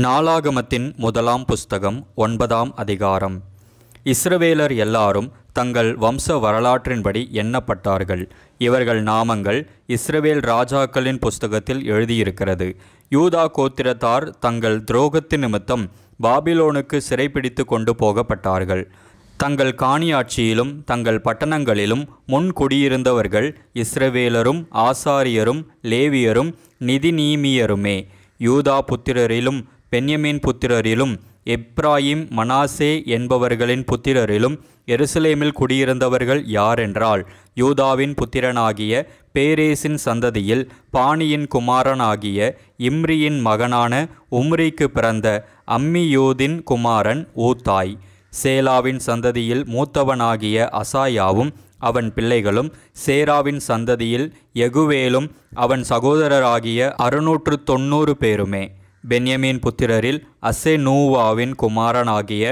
நாளாகமத்தின் முதலாம் புஸ்தகம் 9ஆம் அதிகாரம். இஸ்ரவேலர் எல்லாரும் தங்கள் வம்ச வரலாற்றின்படி எண்ணப்பட்டார்கள். இவர்கள் நாமங்கள் இஸ்ரவேல் ராஜாக்களின் புஸ்தகத்தில் எழுதியிருக்கிறது. யூதா கோத்திரத்தார் தங்கள் துரோகத்தின் நிமித்தம் பாபிலோனுக்கு சிறைப்பிடித்து கொண்டு போகப்பட்டார்கள். தங்கள் காணியாட்சியிலும் தங்கள் பட்டணங்களிலும் முன் குடியிருந்தவர்கள் இஸ்ரவேலரும் ஆசாரியரும் லேவியரும் நிதிநீமியருமே. யூதா புத்திரரிலும் பென்யமீன் புத்திரரிலும் எப்ராயிம் மனாசே என்பவர்களின் புத்திரரிலும் எருசலேமில் குடியிருந்தவர்கள் யாரென்றால், யூதாவின் புத்திரனாகிய பேரேசின் சந்ததியில் பானியின் குமாரனாகிய இம்ரியின் மகனான உம்ரிக்கு பிறந்த அம்மியூதின் குமாரன் ஊத்தாய். சேலாவின் சந்ததியில் மூத்தவனாகிய அசாயாவும் அவன் பிள்ளைகளும், சேராவின் சந்ததியில் யெகுவேலும் அவன் சகோதரராகிய 690 பேருமே. பென்யமீன் புத்திரரில் அசெனூவாவின் குமாரனாகிய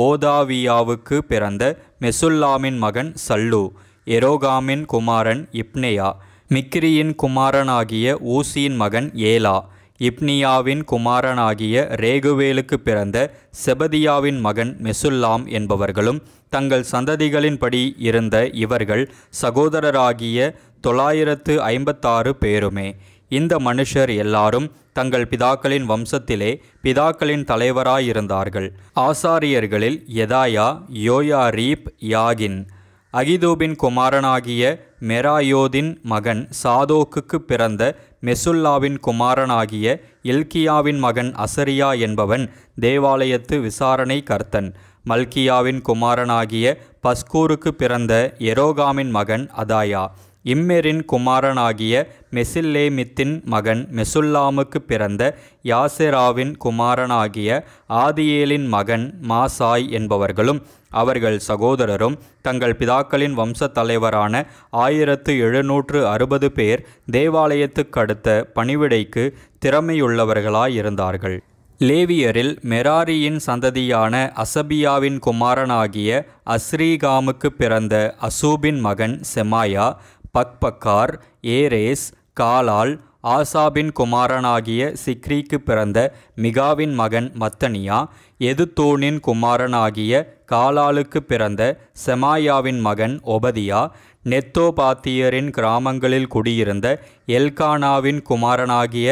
ஓதாவியாவுக்கு பிறந்த மெசுல்லாமின் மகன் சல்லு. எரோகாமின் குமாரன் இப்னேயா. மிக்ரியின் குமாரனாகிய ஊசியின் மகன் ஏலா. இப்னியாவின் குமாரனாகிய ரேகுவேலுக்கு பிறந்த செபதியாவின் மகன் மெசுல்லாம் என்பவர்களும் தங்கள் சந்ததிகளின்படி இருந்த இவர்கள் சகோதரராகிய 956 பேருமே. இந்த மனுஷர் எல்லாரும் தங்கள் பிதாக்களின் வம்சத்திலே பிதாக்களின் தலைவராயிருந்தார்கள். ஆசாரியர்களில் யெதாயா, யோயாரீப், யாகின். அகிதூபின் குமாரனாகிய மெராயோதின் மகன் சாதோக்குக்கு பிறந்த மெசுல்லாவின் குமாரனாகிய இல்கியாவின் மகன் அசரியா என்பவன் தேவாலயத்து விசாரணை கர்த்தன். மல்கியாவின் குமாரனாகிய பஸ்கூருக்கு பிறந்த எரோகாமின் மகன் அதாயா. இம்மெரின் குமாரனாகிய மெசில்லேமித்தின் மகன் மெசுல்லாமுக்கு பிறந்த யாசெராவின் குமாரனாகிய ஆதியேலின் மகன் மாசாய் என்பவர்களும் அவர்கள் சகோதரரும் தங்கள் பிதாக்களின் வம்ச தலைவரான 1760 பேர் தேவாலயத்துக்கு அடுத்த பணிவிடைக்கு திறமையுள்ளவர்களாயிருந்தார்கள். லேவியரில் மெராரியின் சந்ததியான அசபியாவின் குமாரனாகிய அஸ்ரீகாமுக்கு பிறந்த அசூபின் மகன் செமாயா, பக்பக்கார், ஏரேஸ், காலால். ஆசாபின் குமாரனாகிய சிக்ரிக்கு பிறந்த மிகாவின் மகன் மத்தனியா. எதுத்தூனின் குமாரனாகிய காலாலுக்கு பிறந்த செமாயாவின் மகன் ஒபதியா. நெத்தோபாத்தியரின் கிராமங்களில் குடியிருந்த எல்கானாவின் குமாரனாகிய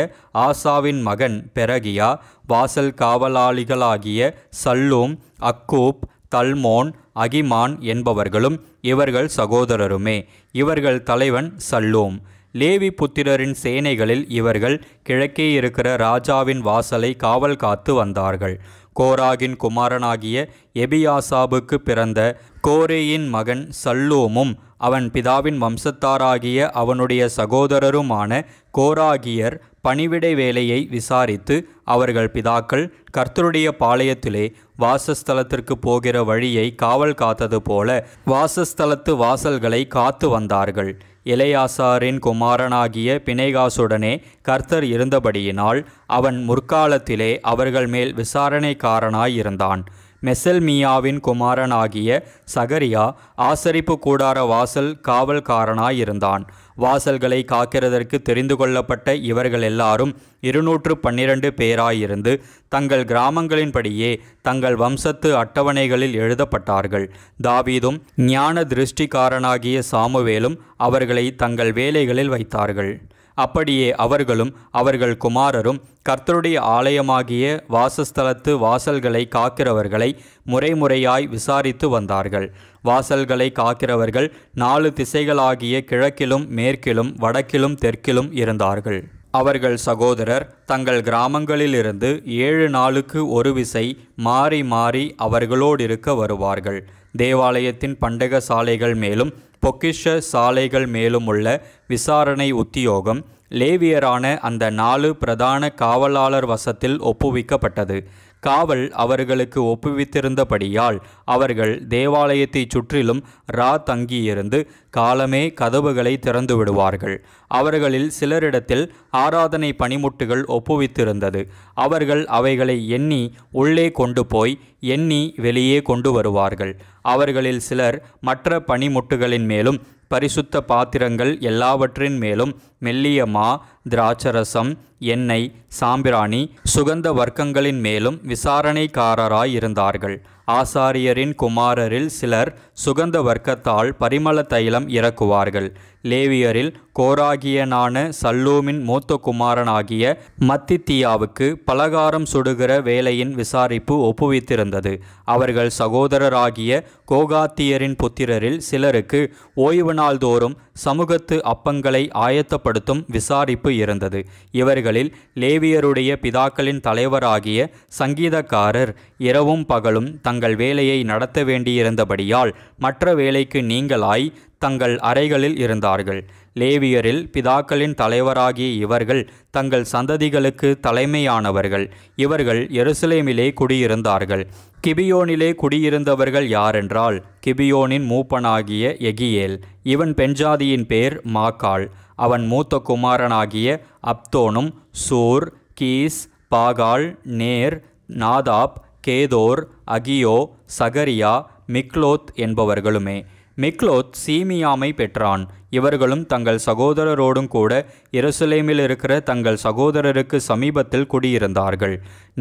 ஆசாவின் மகன் பெரகியா. வாசல் காவலாளிகளாகிய சல்லூம், அக்கூப், தல்மோன், அகிமான் என்பவர்களும் இவர்கள் சகோதரருமே. இவர்கள் தலைவன் சல்லூம். லேவி புத்திரரின் சேனைகளில் இவர்கள் கிழக்கே இருக்கிற ராஜாவின் வாசலை காவல் காத்து வந்தார்கள். கோராகின் குமாரனாகிய எபியாசாபுக்கு பிறந்த கோரேயின் மகன் சல்லூமும் அவன் பிதாவின் வம்சத்தாராகிய அவனுடைய சகோதரருமான கோராகியர் பணிவிடை வேலையை விசாரித்து அவர்கள் பிதாக்கள் கர்த்தருடைய பாளையத்திலே வாசஸ்தலத்திற்கு போகிற வழியை காவல் காத்தது போல வாசஸ்தலத்து வாசல்களை காத்து வந்தார்கள். எலெயாசாரின் குமாரனாகிய பினெகாசுடனே கர்த்தர் இருந்தபடியினால் அவன் முற்காலத்திலே அவர்கள் மேல் விசாரணைக்காரனாயிருந்தான். மெசெல்மியாவின் குமாரனாகிய சகரியா ஆசரிப்பு கூடார வாசல் காவல்காரனாயிருந்தான். வாசல்களை காக்கிறதற்கு தெரிந்து கொள்ளப்பட்ட இவர்கள் எல்லாரும் 212 பேராயிருந்து தங்கள் கிராமங்களின்படியே தங்கள் வம்சத்து அட்டவணைகளில் எழுதப்பட்டார்கள். தாவீதும் ஞான திருஷ்டிக்காரனாகிய சாமுவேலும் அவர்களை தங்கள் வேலைகளில் வைத்தார்கள். அப்படியே அவர்களும் அவர்கள் குமாரரும் கர்த்தருடைய ஆலயமாகிய வாசஸ்தலத்து வாசல்களை காக்கிறவர்களை முறைமுறையாய் விசாரித்து வந்தார்கள். வாசல்களை காக்கிறவர்கள் 4 திசைகளாகிய கிழக்கிலும் மேற்கிலும் வடக்கிலும் தெற்கிலும் இருந்தார்கள். அவர்கள் சகோதரர் தங்கள் கிராமங்களிலிருந்து 7 நாளுக்கு ஒரு விசை மாறி மாறி அவர்களோடிருக்க வருவார்கள். தேவாலயத்தின் பண்டக சாலைகள் மேலும் பொக்கிஷ சாலைகள் மேலும் உள்ள விசாரணை உத்தியோகம் லேவியரான அந்த 4 பிரதான காவலாளர் வசத்தில் ஒப்புவிக்கப்பட்டது. காவல் அவர்களுக்கு ஒப்புவித்திருந்தபடியால் அவர்கள் தேவாலயத்தை சுற்றிலும் தங்கியிருந்து காலமே கதவுகளை திறந்து விடுவார்கள். அவர்களில் சிலரிடத்தில் ஆராதனை பணிமுட்டுகள் ஒப்புவித்திருந்தது. அவர்கள் அவைகளை எண்ணி உள்ளே கொண்டு போய் எண்ணி வெளியே கொண்டு வருவார்கள். அவர்களில் சிலர் மற்ற பணிமுட்டுகளின் மேலும் பரிசுத்த பாத்திரங்கள் எல்லாவற்றின் மேலும் மெல்லிய மா, திராட்சரசம், எண்ணெய், சாம்பிராணி, சுகந்த வர்க்கங்களின் மேலும் விசாரணைக்காரராயிருந்தார்கள். ஆசாரியரின் குமாரரில் சிலர் சுகந்த வர்க்கத்தால் பரிமள தைலம் இறக்குவார்கள். லேவியரில் கோராகியனான சல்லூமின் மூத்த குமாரனாகிய மத்தித்தியாவுக்கு பலகாரம் சுடுகிற வேலையின் விசாரிப்பு ஒப்புவித்திருந்தது. அவர்கள் சகோதரராகிய கோகாத்தியரின் புத்திரரில் சிலருக்கு ஓய்வு நாள் தோறும் சமூகத்து அப்பங்களை ஆயத்தப்படுத்தும் விசாரிப்பு இருந்தது. இவர்களில் லேவியருடைய பிதாக்களின் தலைவராகிய சங்கீதக்காரர் இரவும் பகலும் தங்கள் வேலையை நடத்த வேண்டியிருந்தபடியால் மற்ற வேலைக்கு நீங்களாய் தங்கள் அறைகளில் இருந்தார்கள். லேவியரில் பிதாக்களின் தலைவராகிய இவர்கள் தங்கள் சந்ததிகளுக்கு தலைமையானவர்கள். இவர்கள் எருசலேமிலே குடியிருந்தார்கள். கிபியோனிலே குடியிருந்தவர்கள் யாரென்றால், கிபியோனின் மூப்பனாகிய எகியேல், இவன் பெண்ஜாதியின் பேர் மாக்காள். அவன் மூத்த குமாரனாகிய அப்தோனும் சூர், கீஸ், பாகால், நேர், நாதாப், கேதோர், அகியோ, சகரியா, மிக்லோத் என்பவர்களுமே. மிக்லோத் சீமியாமை பெற்றான். இவர்களும் தங்கள் சகோதரரோடும் கூட எருசலேமில் இருக்கிற தங்கள் சகோதரருக்கு சமீபத்தில் குடியிருந்தார்கள்.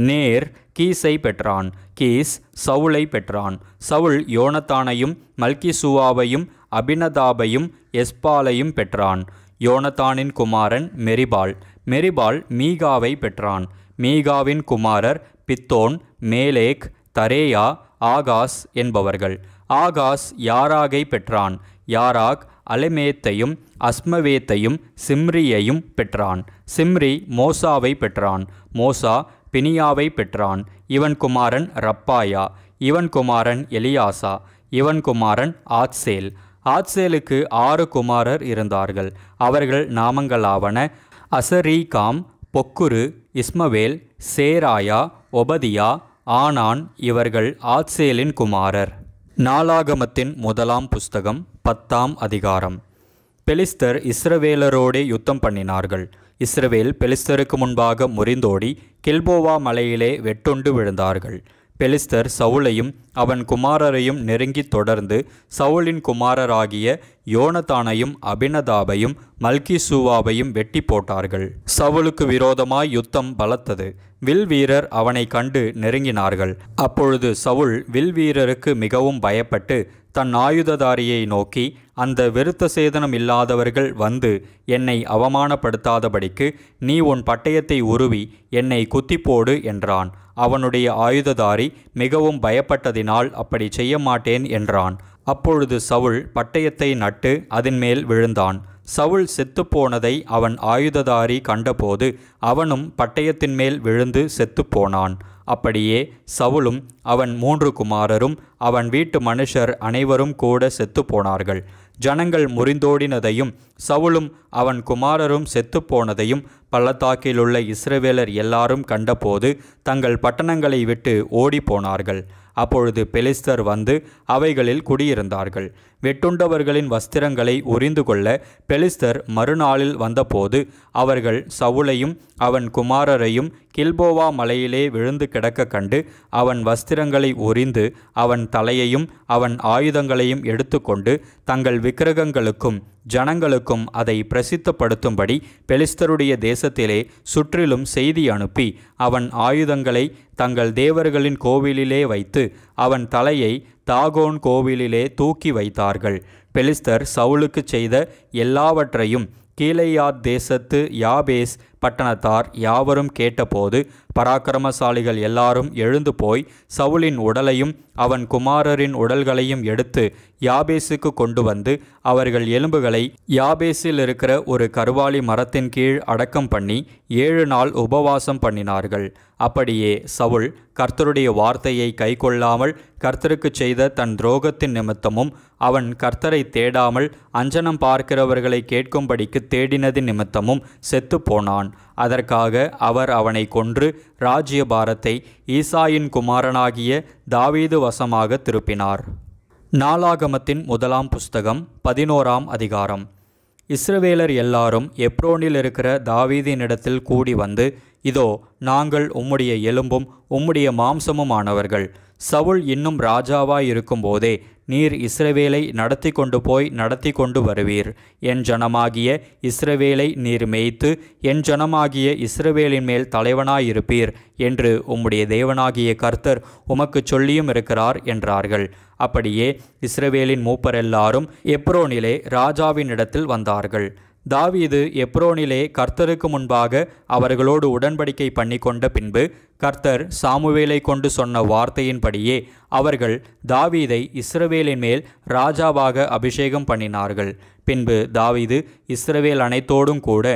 நேர் கீஸை பெற்றான். கீஸ் சவுலை பெற்றான். சவுல் யோனத்தானையும் மல்கிசூவாவையும் அபினதாபையும் எஸ்பாலையும் பெற்றான். யோனத்தானின் குமாரன் மெரிபால். மெரிபால் மீகாவை பெற்றான். மீகாவின் குமாரர் பித்தோன், மேலேக், தரேயா, ஆகாஸ் என்பவர்கள். ஆகாஸ் யாராகை பெற்றான். யாராக் அலமேத்தையும் அஸ்மவேத்தையும் சிம்ரியையும் பெற்றான். சிம்ரி மோசாவை பெற்றான். மோசா பினியாவை பெற்றான். இவன் குமாரன் ரப்பாயா. இவன் குமாரன் எலியாசா. இவன் குமாரன் ஆத்சேல். ஆத்சேலுக்கு 6 குமாரர் இருந்தார்கள். அவர்கள் நாமங்களாவன அசரீகாம், பொக்குரு, இஸ்மவேல், சேராயா, ஒபதியா, ஆனான். இவர்கள் ஆத்சேலின் குமாரர். நாளாகமத்தின் முதலாம் புஸ்தகம் 10ஆம் அதிகாரம். பெலிஸ்தர் இஸ்ரவேலரோடே யுத்தம் பண்ணினார்கள். இஸ்ரவேல் பெலிஸ்தருக்கு முன்பாக முறிந்தோடி கில்போவா மலையிலே வெட்டுண்டு விழுந்தார்கள். பெலிஸ்தர் சவுலையும் அவன் குமாரரையும் நெருங்கி தொடர்ந்து சவுலின் குமாரராகிய யோனத்தானையும் அபினதாபையும் மல்கிசூவாவையும் வெட்டி போட்டார்கள். சவுலுக்கு விரோதமாய் யுத்தம் பலத்தது. வில் வீரர் அவனை கண்டு நெருங்கினார்கள். அப்பொழுது சவுல் வில் வீரருக்கு மிகவும் பயப்பட்டு தன் ஆயுததாரியை நோக்கி, அந்த விருத்த சேதனம் இல்லாதவர்கள் வந்து என்னை அவமானப்படுத்தாதபடிக்கு நீ உன் பட்டயத்தை உருவி என்னை குத்திப்போடு என்றான். அவனுடைய ஆயுததாரி மிகவும் பயப்பட்டதினால் அப்படி செய்ய மாட்டேன் என்றான். அப்பொழுது சவுல் பட்டயத்தை நட்டு அதன் மேல் விழுந்தான். சவுல் செத்துப்போனதை அவன் ஆயுததாரி கண்டபோது அவனும் பட்டயத்தின் மேல் விழுந்து செத்துப்போனான். அப்படியே சவுலும் அவன் 3 குமாரரும் அவன் வீட்டு மனுஷர் அனைவரும் கூட செத்துப்போனார்கள். ஜனங்கள் முறிந்தோடினதையும் சவுலும் அவன் குமாரரும் செத்துப்போனதையும் பள்ளத்தாக்கிலுள்ள இஸ்ரவேலர் எல்லாரும் கண்டபோது தங்கள் பட்டணங்களை விட்டு ஓடிப்போனார்கள். அப்பொழுது பெலிஸ்தர் வந்து அவைகளில் குடியிருந்தார்கள். வெட்டுண்டவர்களின் வஸ்திரங்களை உரிந்து கொள்ள பெலிஸ்தர் மறுநாளில் வந்தபோது அவர்கள் சவுலையும் அவன் குமாரரையும் கில்போவா மலையிலே விழுந்து கிடக்க கண்டு அவன் வஸ்திரங்களை உரிந்து அவன் தலையையும் அவன் ஆயுதங்களையும் எடுத்துக்கொண்டு தங்கள் விக்கிரகங்களுக்கும் ஜனங்களுக்கும் அதை பிரசித்தப்படுத்தும்படி பெலிஸ்தருடைய தேசத்திலே சுற்றிலும் செய்தி அனுப்பி அவன் ஆயுதங்களை தங்கள் தேவர்களின் கோவிலிலே வைத்து அவன் தலையை தாகோன் கோவிலிலே தூக்கி வைத்தார்கள். பெலிஸ்தர் சவுலுக்கு செய்த எல்லாவற்றையும் கீலேயாத் தேசத்து யாபேஸ் பட்டணத்தார் யாவரும் கேட்டபோது பராக்கிரமசாலிகள் எல்லாரும் எழுந்து போய் சவுலின் உடலையும் அவன் குமாரரின் உடல்களையும் எடுத்து யாபேசுக்கு கொண்டு வந்து அவர்கள் எலும்புகளை யாபேசில் இருக்கிற ஒரு கர்வாலி மரத்தின் கீழ் அடக்கம் பண்ணி 7 நாள் உபவாசம் பண்ணினார்கள். அப்படியே சவுல் கர்த்தருடைய வார்த்தையை கைக்கொள்ளாமல் கர்த்தருக்கு செய்த தன் துரோகத்தின் நிமித்தமும் அவன் கர்த்தரை தேடாமல் அஞ்சனம் பார்க்கிறவர்களை கேட்கும்படிக்கு தேடினதின் நிமித்தமும் செத்து போனான். அதற்காக அவர் அவனை கொன்று ராஜ்யபாரத்தை ஈசாயின் குமாரனாகிய தாவீது வசமாக திருப்பினார். நாளாகமத்தின் முதலாம் புஸ்தகம் 11ஆம் அதிகாரம். இஸ்ரவேலர் எல்லாரும் எப்ரோனில் இருக்கிற தாவீதினிடத்தில் கூடி வந்து, இதோ நாங்கள் உம்முடைய எலும்பும் உம்முடைய மாம்சமும் ஆனவர்கள். சவுல் இன்னும் ராஜாவாயிருக்கும்போதே நீர் இஸ்ரவேலை நடத்தி கொண்டு வருவீர். என் ஜனமாகிய இஸ்ரவேலை நீர் மேய்த்து என் ஜனமாகிய இஸ்ரவேலின் மேல் தலைவனாயிருப்பீர் என்று உம்முடைய தேவனாகிய கர்த்தர் உமக்கு சொல்லியும் இருக்கிறார் என்றார்கள். அப்படியே இஸ்ரவேலின் மூப்பர் எல்லாரும் எப்ரோனிலே ராஜாவினிடத்தில் வந்தார்கள். தாவீது எப்ரோனிலே கர்த்தருக்கு முன்பாக அவர்களோடு உடன்படிக்கை பண்ணி கொண்ட பின்பு கர்த்தர் சாமுவேலை கொண்டு சொன்ன வார்த்தையின்படியே அவர்கள் தாவீதை இஸ்ரவேலின் மேல் ராஜாவாக அபிஷேகம் பண்ணினார்கள். பின்பு தாவீது இஸ்ரவேல் அனைத்தோடும் கூட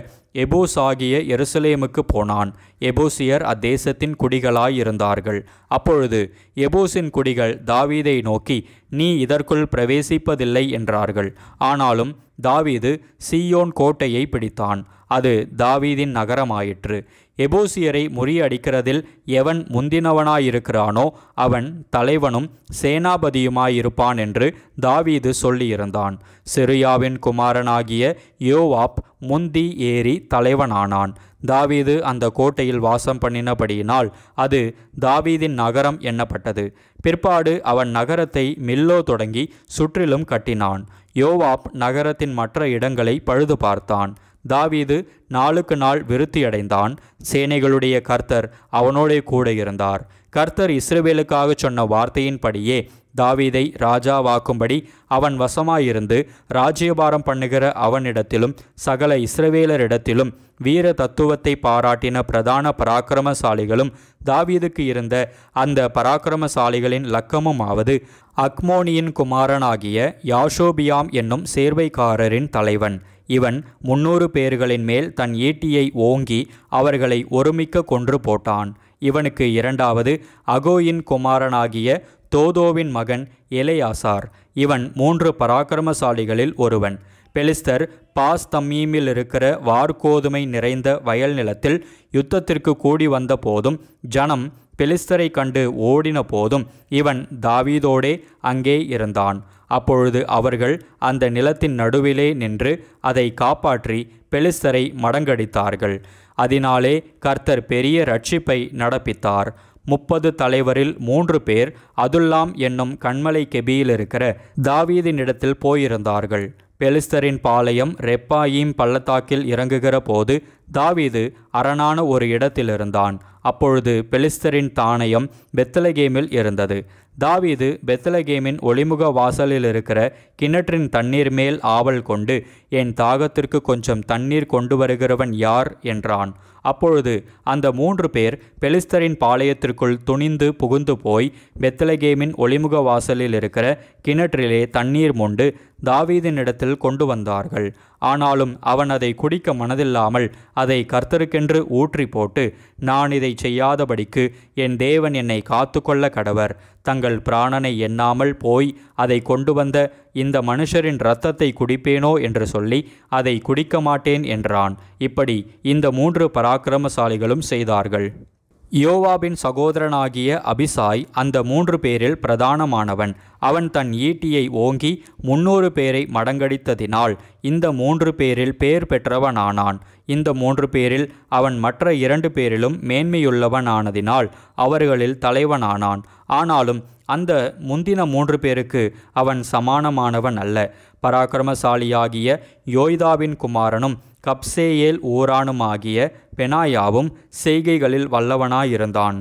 எபூஸ் ஆகிய எருசலேமுக்கு போனான். எபூசியர் அத்தேசத்தின் குடிகளாயிருந்தார்கள். அப்பொழுது எபூசின் குடிகள் தாவீதை நோக்கி, நீ இதற்குள் பிரவேசிப்பதில்லை என்றார்கள். ஆனாலும் தாவீது சீயோன் கோட்டையை பிடித்தான். அது தாவீதின் நகரமாயிற்று. எபூசியரை முறியடிக்கிறதில் எவன் முந்தினவனாயிருக்கிறானோ அவன் தலைவனும் சேனாபதியுமாயிருப்பான் என்று தாவீது சொல்லியிருந்தான். செருயாவின் குமாரனாகிய யோவாப் முந்தி ஏறி தலைவனானான். தாவீது அந்த கோட்டையில் வாசம் பண்ணினபடியினால் அது தாவீதின் நகரம் எண்ணப்பட்டது. பிற்பாடு அவன் நகரத்தை மில்லோ தொடங்கி சுற்றிலும் கட்டினான். யோவாப் நகரத்தின் மற்ற இடங்களை பழுது பார்த்தான். தாவீது நாளுக்கு நாள் விருத்தியடைந்தான். சேனைகளுடைய கர்த்தர் அவனோடே கூட இருந்தார். கர்த்தர் இஸ்ரவேலுக்காக சொன்ன வார்த்தையின்படியே தாவீதை ராஜாவாக்கும்படி அவன் வசமாயிருந்து ராஜ்யபாரம் பண்ணுகிற அவனிடத்திலும் சகல இஸ்ரவேலரிடத்திலும் வீர தத்துவத்தை பாராட்டின பிரதான பராக்கிரமசாலிகளும் தாவீதுக்கு இருந்த அந்த பராக்கிரமசாலிகளின் லக்கமுமாவது, அக்மோனியின் குமாரனாகிய யாஷோபியாம் என்னும் சேர்வைக்காரரின் தலைவன். இவன் 300 பேர்களின் மேல் தன் ஈட்டியை ஓங்கி அவர்களை ஒருமிக்க கொன்று போட்டான். இவனுக்கு இரண்டாவது அகோயின் குமாரனாகிய தோதோவின் மகன் எலெயாசார். இவன் 3 பராக்கிரமசாலிகளில் ஒருவன். பெலிஸ்தர் பாஸ் தம்மீமில் இருக்கிற வார்கோதுமை நிறைந்த வயல் நிலத்தில் யுத்தத்திற்கு கூடி வந்த போதும் ஜனம் பெலிஸ்தரை கண்டு ஓடின போதும் இவன் தாவீதோடே அங்கே இருந்தான். அப்பொழுது அவர்கள் அந்த நிலத்தின் நடுவிலே நின்று அதை காப்பாற்றி பெலிஸ்தரை மடங்கடித்தார்கள். அதனாலே கர்த்தர் பெரிய இரட்சிப்பை நடப்பித்தார். 30 தலைவரில் 3 பேர் அதுல்லாம் என்னும் கன்மலை கெபியில் இருக்கிற தாவீதினிடத்தில் போயிருந்தார்கள். பெலிஸ்தரின் பாளையம் ரெப்பாயீம் பள்ளத்தாக்கில் இறங்குகிற போது தாவீது அரணான ஒரு இடத்தில் இருந்தான். அப்பொழுது பெலிஸ்தரின் தானயம் பெத்லகேமில் இருந்தது. தாவீது பெத்லகேமின் ஒளிமுக வாசலில் இருக்கிற கிணற்றின் தண்ணீர் மேல் ஆவல் கொண்டு, என் தாகத்திற்கு கொஞ்சம் தண்ணீர் கொண்டு வருகிறவன் யார் என்றான். அப்பொழுது அந்த 3 பேர் பெலிஸ்தரின் பாளையத்திற்குள் துணிந்து புகுந்து போய் பெத்லகேமின் ஒளிமுக வாசலில் இருக்கிற கிணற்றிலே தண்ணீர் மொண்டு தாவீதினிடத்தில் கொண்டு வந்தார்கள். ஆனாலும் அவன் அதை குடிக்க மனதில்லாமல் அதை கர்த்தருக்கென்று ஊற்றி போட்டு, நான் இதை செய்யாதபடிக்கு என் தேவன் என்னை காத்து கொள்ள கடவர். தங்கள் பிராணனை எண்ணாமல் போய் அதை கொண்டு வந்த இந்த மனுஷரின் இரத்தத்தை குடிப்பேனோ என்று சொல்லி அதை குடிக்க மாட்டேன் என்றான். இப்படி இந்த 3 பராக்கிரமசாலிகளும் செய்தார்கள். யோவாபின் சகோதரனாகிய அபிசாய் அந்த 3 பேரில் பிரதானமானவன். அவன் தன் ஈட்டியை ஓங்கி 300 பேரை மடங்கடித்ததினால் இந்த 3 பேரில் பேர் பெற்றவனானான். இந்த 3 பேரில் அவன் மற்ற 2 பேரிலும் மேன்மையுள்ளவனானதினால் அவர்களில் தலைவனானான். ஆனாலும் அந்த முந்தின 3 பேருக்கு அவன் சமானமானவன் அல்ல. பராக்கிரமசாலியாகிய யோய்தாவின் குமாரனும் கப்சேயேல் ஊரானுமாகிய பெனாயாவும் செய்கைகளில் வல்லவனாயிருந்தான்.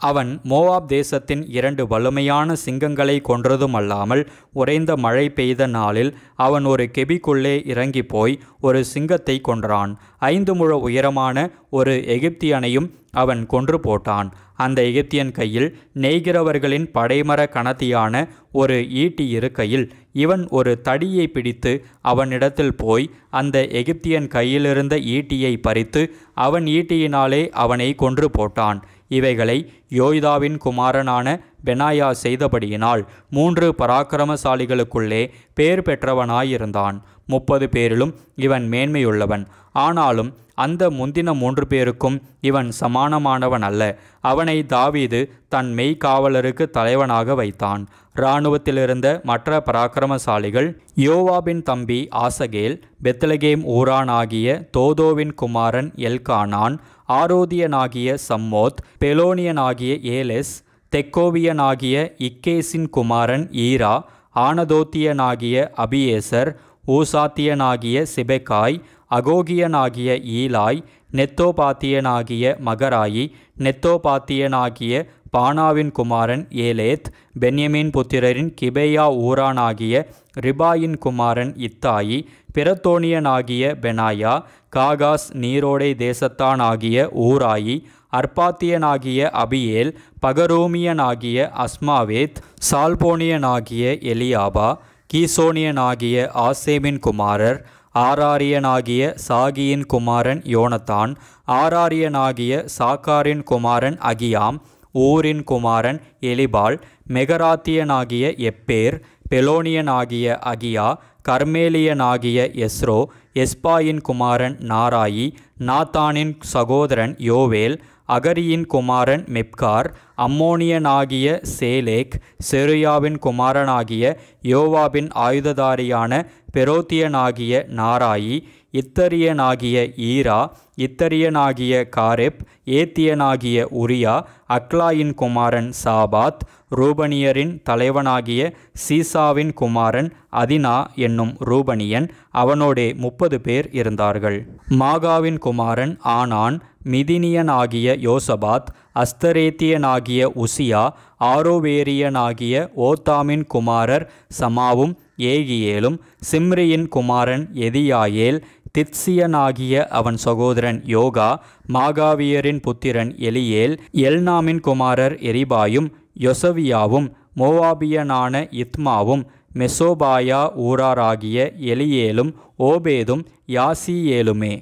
அவன் மோவாப் தேசத்தின் 2 வலுமையான சிங்கங்களை கொன்றதுமல்லாமல் உறைந்த மழை பெய்த நாளில் அவன் ஒரு கெபிக்குள்ளே இறங்கி போய் ஒரு சிங்கத்தை கொன்றான். 5 முழ உயரமான ஒரு எகிப்தியனையும் அவன் கொன்று போட்டான். அந்த எகிப்தியன் கையில் நெய்கிறவர்களின் படைமர கணத்தியான ஒரு ஈட்டி இருக்கையில் இவன் ஒரு தடியை பிடித்து அவனிடத்தில் போய் அந்த எகிப்தியன் கையிலிருந்த ஈட்டியை பறித்து அவன் ஈட்டியினாலே அவனை கொன்று போட்டான். இவைகளை யோய்தாவின் குமாரனான பெனாயா செய்தபடியினால் 3 பராக்கிரமசாலிகளுக்குள்ளே பேர் பெற்றவனாயிருந்தான். 30 பேரிலும் இவன் மேன்மையுள்ளவன். ஆனாலும் அந்த முந்தின 3 பேருக்கும் இவன் சமானமானவன் அல்ல. அவனை தாவீது தன் மெய்காவலருக்கு தலைவனாக வைத்தான். இராணுவத்திலிருந்த மற்ற பராக்கிரமசாலிகள் யோவாபின் தம்பி ஆசகேல், பெத்லகேம் ஊரானாகிய தோதோவின் குமாரன் எல்கானான், ஆரோதியனாகிய சம்மோத், பெலோனியனாகிய ஏலெஸ், தெக்கோவியனாகிய இக்கேசின் குமாரன் ஈரா, ஆனதோத்தியனாகிய அபியேசர், ஊசாத்தியனாகிய சிபெக்காய், அகோகியனாகிய ஈலாய், நெத்தோபாத்தியனாகிய மகராயி, நெத்தோபாத்தியனாகிய பானாவின் குமாரன் ஏலேத், பென்யமீன் புத்திரரின் கிபேயா ஊரானாகிய ரிபாயின் குமாரன் இத்தாயி, பிரத்தோனியனாகிய பெனாயா, காகாஸ் நீரோடை தேசத்தானாகிய ஊராயி, அர்பாத்தியனாகிய அபியேல், பகரோமியனாகிய அஸ்மாவேத், சால்போனியனாகிய எலியாபா, கீசோனியனாகிய ஆசேமின் குமாரர், ஆராரியனாகிய சாகியின் குமாரன் யோனத்தான், ஆராரியனாகிய சாக்காரின் குமாரன் அகியாம், ஊரின் குமாரன் எலிபால், மெகராத்தியனாகிய எப்பேர், பெலோனியனாகிய அகியா, கர்மேலியனாகிய எஸ்ரோ, எஸ்பாயின் குமாரன் நாராயி, நாத்தானின் சகோதரன் யோவேல், அகரியின் குமாரன் மெப்கார், அம்மோனியனாகிய சேலேக், செருயாவின் குமாரனாகிய யோவாபின் ஆயுததாரியான பெரோத்தியனாகிய நாராயி, இத்தரியனாகிய ஈரா, இத்தரியனாகிய காரெப், ஏத்தியனாகிய உரியா, அக்லாயின் குமாரன் சாபாத், ரூபனியரின் தலைவனாகிய சீசாவின் குமாரன் அதினா என்னும் ரூபனியன், அவனோடே 30 பேர் இருந்தார்கள். மாகாவின் குமாரன் ஆனான், மிதினியனாகிய யோசபாத், அஸ்தரேத்தியனாகிய உசியா, ஆரோவேரியனாகிய ஓத்தாமின் குமாரர் சமாவும் ஏகியேலும், சிம்ரியின் குமாரன் எதியாயேல், தித்சியனாகிய அவன் சகோதரன் யோகா, மாகாவியரின் புத்திரன் எலியேல், எல்நாமின் குமாரர் எரிபாயும் யொசவியாவும், மோவாபியனான இத்மாவும், மெசோபாயா ஊராராகிய எலியேலும் ஓபேதும் யாசியேலுமே.